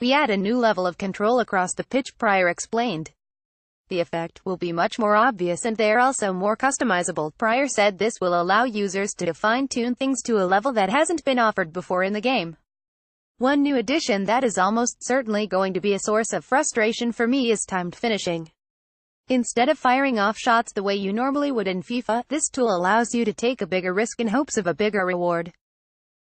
We add a new level of control across the pitch, Pryor explained. The effect will be much more obvious and they're also more customizable. Pryor said this will allow users to fine-tune things to a level that hasn't been offered before in the game. One new addition that is almost certainly going to be a source of frustration for me is timed finishing. Instead of firing off shots the way you normally would in FIFA, this tool allows you to take a bigger risk in hopes of a bigger reward.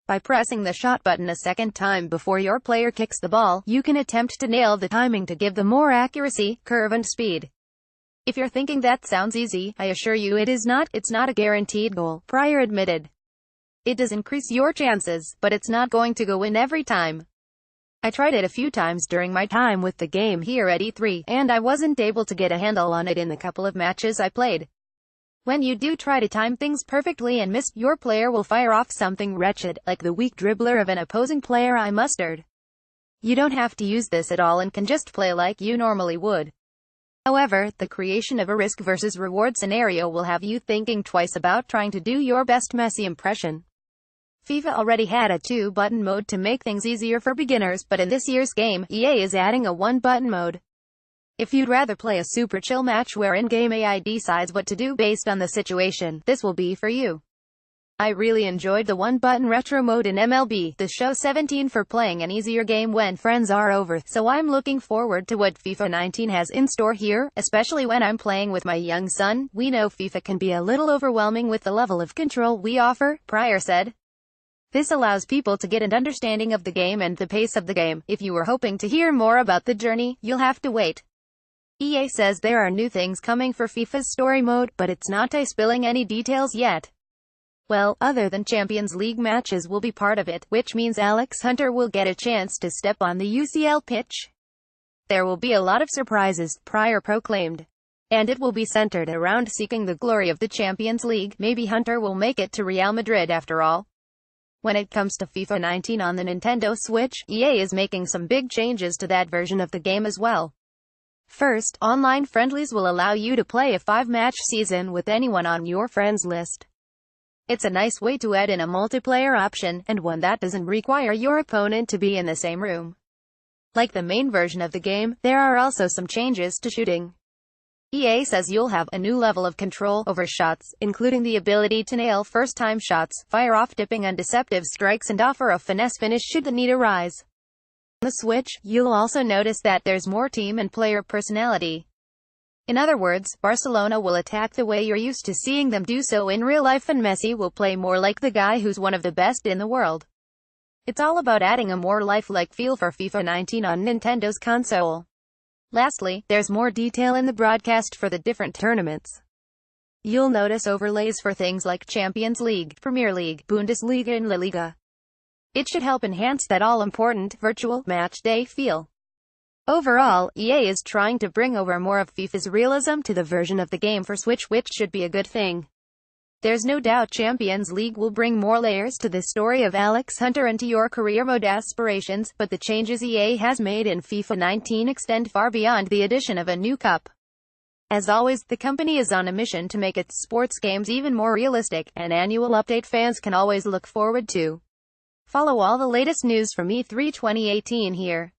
By pressing the shot button a second time before your player kicks the ball, you can attempt to nail the timing to give them more accuracy, curve and speed. If you're thinking that sounds easy, I assure you it is not. It's not a guaranteed goal, Pryor admitted. It does increase your chances, but it's not going to go in every time. I tried it a few times during my time with the game here at E3, and I wasn't able to get a handle on it in the couple of matches I played. When you do try to time things perfectly and miss, your player will fire off something wretched, like the weak dribbler of an opposing player I mustered. You don't have to use this at all and can just play like you normally would. However, the creation of a risk versus reward scenario will have you thinking twice about trying to do your best Messi impression. FIFA already had a 2-button mode to make things easier for beginners, but in this year's game, EA is adding a 1-button mode. If you'd rather play a super chill match where in-game AI decides what to do based on the situation, this will be for you. I really enjoyed the 1-button retro mode in MLB The Show 17 for playing an easier game when friends are over, so I'm looking forward to what FIFA 19 has in store here, especially when I'm playing with my young son. We know FIFA can be a little overwhelming with the level of control we offer, Pryor said. This allows people to get an understanding of the game and the pace of the game. If you were hoping to hear more about the journey, you'll have to wait. EA says there are new things coming for FIFA's story mode, but it's not spilling any details yet. Well, other than Champions League matches will be part of it, which means Alex Hunter will get a chance to step on the UCL pitch. There will be a lot of surprises, Pryor proclaimed. And it will be centered around seeking the glory of the Champions League. Maybe Hunter will make it to Real Madrid after all. When it comes to FIFA 19 on the Nintendo Switch, EA is making some big changes to that version of the game as well. First, online friendlies will allow you to play a 5-match season with anyone on your friends list. It's a nice way to add in a multiplayer option, and one that doesn't require your opponent to be in the same room. Like the main version of the game, there are also some changes to shooting. EA says you'll have a new level of control over shots, including the ability to nail first-time shots, fire off dipping and deceptive strikes and offer a finesse finish should the need arise. On the Switch, you'll also notice that there's more team and player personality. In other words, Barcelona will attack the way you're used to seeing them do so in real life and Messi will play more like the guy who's one of the best in the world. It's all about adding a more lifelike feel for FIFA 19 on Nintendo's console. Lastly, there's more detail in the broadcast for the different tournaments. You'll notice overlays for things like Champions League, Premier League, Bundesliga and La Liga. It should help enhance that all-important, virtual, match day feel. Overall, EA is trying to bring over more of FIFA's realism to the version of the game for Switch, which should be a good thing. There's no doubt Champions League will bring more layers to the story of Alex Hunter and to your career mode aspirations, but the changes EA has made in FIFA 19 extend far beyond the addition of a new cup. As always, the company is on a mission to make its sports games even more realistic, an annual update fans can always look forward to. Follow all the latest news from E3 2018 here.